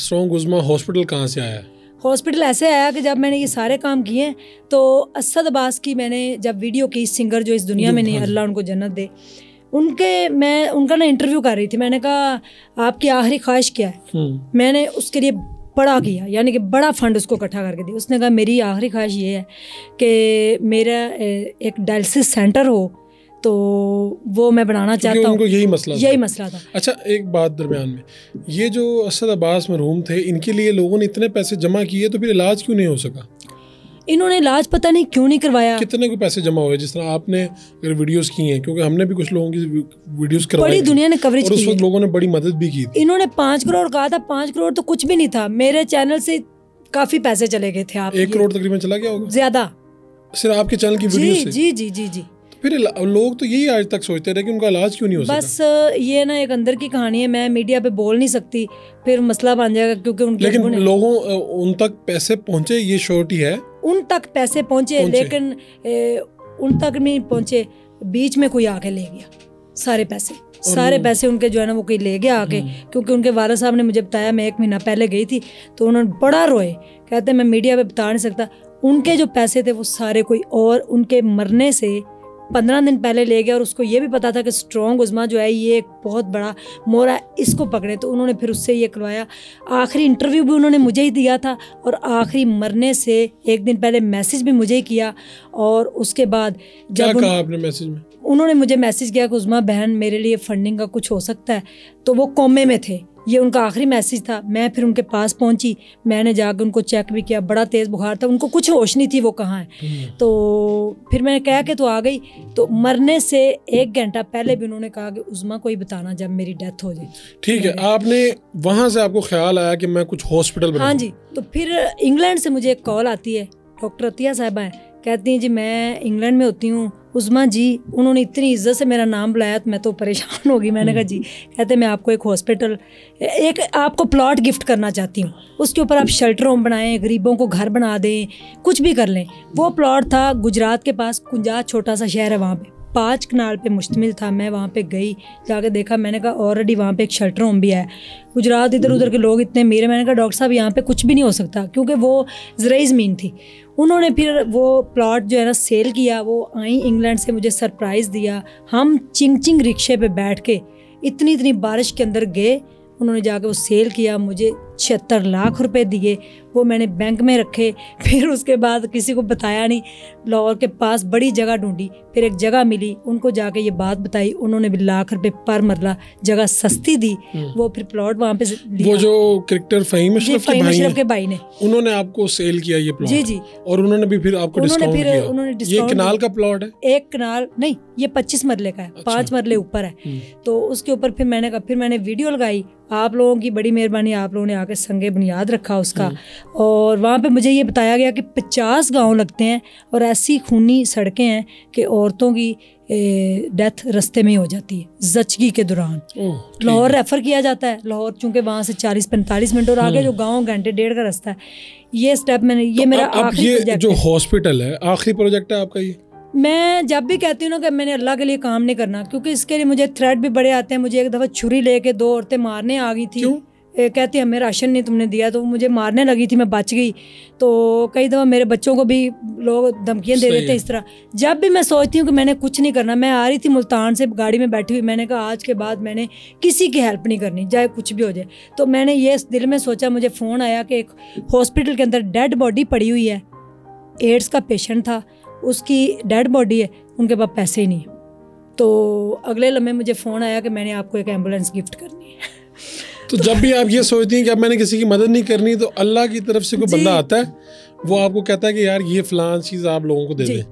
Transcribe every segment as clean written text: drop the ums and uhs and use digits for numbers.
Strong उज़्मा hospital कहाँ से आया? हॉस्पिटल ऐसे आया कि जब मैंने ये सारे काम किए हैं तो असद अब्बास की मैंने जब वीडियो की, सिंगर जो इस दुनिया में नहीं, अल्लाह उनको जन्नत दे, मैं उनका ना इंटरव्यू कर रही थी। मैंने कहा आपकी आखिरी ख्वाहिश क्या है? मैंने उसके लिए बड़ा किया, यानी कि बड़ा फंड उसको इकट्ठा करके दिया। उसने कहा मेरी आखिरी ख्वाहिश ये है कि मेरा एक डायलिसिस सेंटर हो, तो वो मैं बनाना चाहता हूँ। यही मसला था। अच्छा, एक बात दरमियान में, ये जो असद अब्बास मरहूम थे, इनके लिए लोगों ने इतने पैसे जमा किए तो फिर इलाज क्यों नहीं हो सका? इन्होंने इलाज पता नहीं क्यों नहीं करवाया। कितने को पैसे जमा हुए? जिस तरह आपने अगर वीडियोस की हैं, क्योंकि हमने भी कुछ लोगों की वीडियोस करवाई, बड़ी दुनिया ने कवरेज की, और उस वक्त लोगों ने बड़ी मदद भी की थी। इन्होंने 5 करोड़ कहा था, 5 करोड़ तो कुछ भी नहीं था। मेरे चैनल से काफी पैसे चले गए थे। आप 1 करोड़ तकरीबन चला गया होगा, ज्यादा, सिर्फ आपके चैनल की वीडियो से। जी जी जी जी। फिर लोग तो यही आज तक सोचते रहे कि उनका इलाज क्यों नहीं हो सका। बस ये ना एक अंदर की कहानी है, मैं मीडिया पे बोल नहीं सकती, फिर मसला बन जाएगा, क्योंकि उनके लेकिन लोगों उन तक पैसे पहुंचे, ये श्योरिटी है। उन तक पैसे पहुंचे। लेकिन उन तक नहीं पहुंचे, बीच में कोई आके ले गया सारे पैसे उनके जो है ना वो कोई ले गया आके। क्योंकि उनके वालिद साहब ने मुझे बताया, मैं 1 महीना पहले गई थी तो उन्होंने बड़ा रोए, कहते मैं मीडिया पे बता नहीं सकता। उनके जो पैसे थे वो सारे कोई और उनके मरने से 15 दिन पहले ले गया, और उसको ये भी पता था कि स्ट्रॉन्ग उज़्मा जो है ये एक बहुत बड़ा मोरा, इसको पकड़े, तो उन्होंने फिर उससे ये करवाया। आखिरी इंटरव्यू भी उन्होंने मुझे ही दिया था, और आखिरी मरने से 1 दिन पहले मैसेज भी मुझे ही किया। और उसके बाद क्या कहा आपने मैसेज में? उन्होंने मुझे मैसेज किया कि उज़्मा बहन मेरे लिए फंडिंग का कुछ हो सकता है। तो वो कोमे में थे, ये उनका आखिरी मैसेज था। मैं फिर उनके पास पहुंची, मैंने जाकर उनको चेक भी किया, बड़ा तेज़ बुखार था, उनको कुछ होश नहीं थी वो कहाँ है। तो फिर मैंने कहा कि तो आ गई। तो मरने से 1 घंटा पहले भी उन्होंने कहा कि उज़्मा को ही बताना जब मेरी डेथ हो जाए। ठीक है, आपने वहाँ से आपको ख्याल आया कि मैं कुछ हॉस्पिटल हाँ जी। तो फिर इंग्लैंड से मुझे एक कॉल आती है, डॉक्टर अतिया साहिबा है, कहती हैं जी मैं इंग्लैंड में होती हूँ उज़्मा जी। उन्होंने इतनी इज्जत से मेरा नाम बुलाया तो मैं तो परेशान हो गई। मैंने कहा जी, कहते मैं आपको एक हॉस्पिटल, एक आपको प्लॉट गिफ्ट करना चाहती हूँ, उसके ऊपर आप शेल्टर होम बनाएं, गरीबों को घर बना दें, कुछ भी कर लें। वो प्लॉट था गुजरात के पास, कुंजात छोटा सा शहर है, वहाँ पे 5 कनाल पे मुश्तमिल था। मैं वहाँ पे गई, जाके देखा, मैंने कहा ऑलरेडी वहाँ पे एक शेल्टर होम भी है। गुजरात इधर उधर के लोग इतने मेरे, मैंने कहा डॉक्टर साहब यहाँ पे कुछ भी नहीं हो सकता, क्योंकि वो ज़राई ज़मीन थी। उन्होंने फिर वो प्लॉट जो है ना सेल किया। वो आई इंग्लैंड से, मुझे सरप्राइज़ दिया। हम चिंग रिक्शे पे बैठ के इतनी बारिश के अंदर गए, उन्होंने जाके वो सेल किया, मुझे 76 लाख रुपए दिए, वो मैंने बैंक में रखे। फिर उसके बाद किसी को बताया नहीं, लाहौर के पास बड़ी जगह ढूंढी, फिर एक जगह मिली, उनको जाके ये बात बताई, उन्होंने भी लाख रुपए पर मरला जगह सस्ती दी। वो फिर प्लॉट वहाँ पे लिया। वो जो क्रिकेटर फ़हीम अशरफ के भाई ने, उन्होंने आपको सेल किया ये प्लॉट? जी जी। और उन्होंने भी फिर आपको डिस्काउंट किया? उन्होंने ये कनाल का प्लॉट है? 1 कनाल नहीं, ये 25 मरले का है। 5 मरले ऊपर है। तो उसके ऊपर फिर मैंने कहा, फिर मैंने वीडियो लगाई। आप लोगों की बड़ी मेहरबानी, आप लोगों ने आके संगे बुनियाद रखा उसका। और वहाँ पे मुझे ये बताया गया कि 50 गांव लगते हैं और ऐसी खूनी सड़कें हैं कि औरतों की डेथ रास्ते में ही हो जाती है ज़चगी के दौरान। लाहौर रेफ़र किया जाता है, लाहौर चूँकि वहाँ से 40-45 मिनट, और आगे जो गांव घंटे 1.5 का रास्ता है। ये स्टेप मैंने, ये मेरा आखिरी प्रोजेक्ट जो हॉस्पिटल है, आखिरी प्रोजेक्ट है आपका ये? मैं जब भी कहती हूँ ना कि मैंने अल्लाह के लिए काम नहीं करना, क्योंकि इसके लिए मुझे थ्रेट भी बड़े आते हैं। मुझे एक दफ़ा छुरी लेके 2 औरतें मारने आ गई थी। कहती हमें राशन नहीं तुमने दिया, तो मुझे मारने लगी थी, मैं बच गई। तो कई दफ़ा मेरे बच्चों को भी लोग धमकियाँ दे देते हैं इस तरह। जब भी मैं सोचती हूँ कि मैंने कुछ नहीं करना, मैं आ रही थी मुल्तान से गाड़ी में बैठी हुई, मैंने कहा आज के बाद मैंने किसी की हेल्प नहीं करनी, चाहे कुछ भी हो जाए। तो मैंने ये दिल में सोचा, मुझे फ़ोन आया कि एक हॉस्पिटल के अंदर डेड बॉडी पड़ी हुई है, एड्स का पेशेंट था, उसकी डेड बॉडी है, उनके पास पैसे ही नहीं। तो अगले लम्हे मुझे फ़ोन आया कि मैंने आपको एक एम्बुलेंस गिफ्ट करनी है। तो जब भी आप ये सोचती हैं कि अब मैंने किसी की मदद नहीं करनी, तो अल्लाह की तरफ से कोई बंदा आता है, वो आपको कहता है कि यार ये फलां चीज़ आप लोगों को दे दे।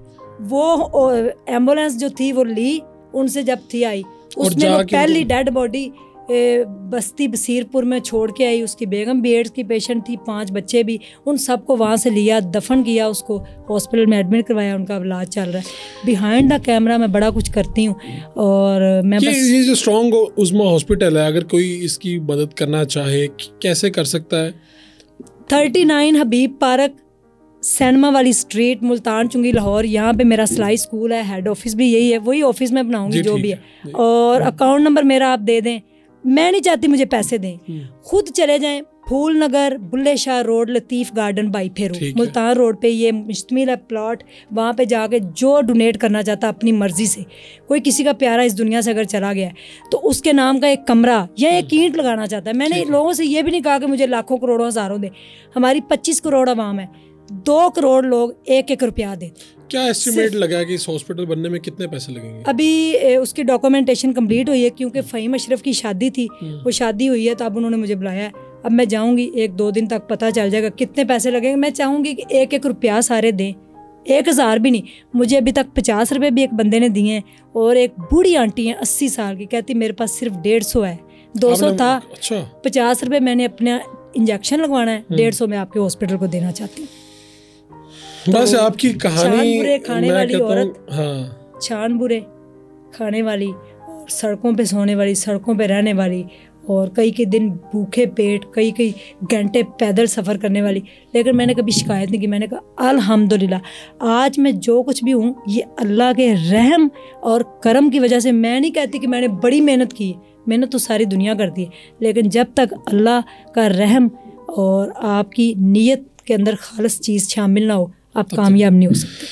वो एम्बुलेंस जो थी वो ली उनसे, जब थी आई, उसने वो पहली डेड बॉडी बस्ती बसीरपुर में छोड़ के आई। उसकी बेगम भी एड्स की पेशेंट थी, 5 बच्चे भी, उन सबको वहाँ से लिया, दफन किया, उसको हॉस्पिटल में एडमिट करवाया, उनका इलाज चल रहा है। बिहाइंड द कैमरा मैं बड़ा कुछ करती हूँ। और मैं ये जो स्ट्रॉन्ग उज़्मा हॉस्पिटल है, अगर कोई इसकी मदद करना चाहे कैसे कर सकता है? 39 हबीब पार्क, सैनमा वाली स्ट्रीट, मुल्तान चुंगी, लाहौर। यहाँ पे मेरा सिलाई स्कूल है, हेड ऑफिस भी यही है, वही ऑफिस में बनाऊंगी जो भी है। और अकाउंट नंबर मेरा आप दे दें। मैं नहीं चाहती मुझे पैसे दें, खुद चले जाएं, پھول نگر Bulleh Shah road Latif garden Bhai Pheru Multan road پہ یہ مشتمل ہے پلاٹ. وہاں پہ جا کے جو ڈونیٹ کرنا چاہتا اپنی مرضی سے, کوئی کسی کا پیارا اس دنیا سے اگر چلا گیا ہے تو اس کے نام کا ایک کمرہ یا ایک اینٹ لگانا چاہتا ہے. میں نے لوگوں سے یہ بھی نہیں کہا کہ مجھے لاکھوں کروڑوں ہزاروں دے. ہماری 25 کروڑ عوام ہے, 2 کروڑ لوگ 1-1 روپیہ دے. کیا ایسٹیمیٹ لگا کہ اس ہاسپٹل بننے میں کتنے پیسے لگیں گے؟ ابھی اس کی ڈاکومنٹیشن کمپلیٹ ہوئی ہے کیونکہ فہیم اشرف کی شادی تھی, وہ شادی ہوئی ہے تو اب انہوں نے مجھے بلایا ہے. اب میں جاؤں گی 1-2 دن تک پتہ چل جائے گا کتنے پیسے لگیں گے. میں چاہوں گی کہ 1-1 روپیہ سارے دیں, 1000 بھی نہیں. مجھے ابھی تک 50 روپے بھی ایک بندے نے دیے ہیں, اور ایک بوڑھی آنٹی ہیں 80 سال کی, کہتی میرے پاس صرف 150 ہے, 200 تھا, 50 روپے میں نے اپنا انجیکشن لگوانا ہے, 150 میں آپ کے ہاسپٹل کو دینا چاہتی ہوں. بس آپ کی کہانی برے کھانے والی عورت, چھان برے کھانے والی, اور سڑکوں پہ سونے والی, سڑکوں پہ رہنے والی, اور کئی دن بھوکے پیٹ, کئی گھنٹے پیدل سفر کرنے والی. لیکن میں نے کبھی شکایت نہیں کی. میں نے کہا الحمدللہ آج میں جو کچھ بھی ہوں یہ اللہ کے رحم اور کرم کی وجہ سے. میں نہیں کہتی کہ میں نے بڑی محنت کی ہے, محنت تو ساری دنیا کرتی ہے, لیکن جب تک اللہ کا رحم اور آپ کی نیت کے اندر خالص چیز شامل نہ ہو آپ کامیاب نہیں ہو سکتے.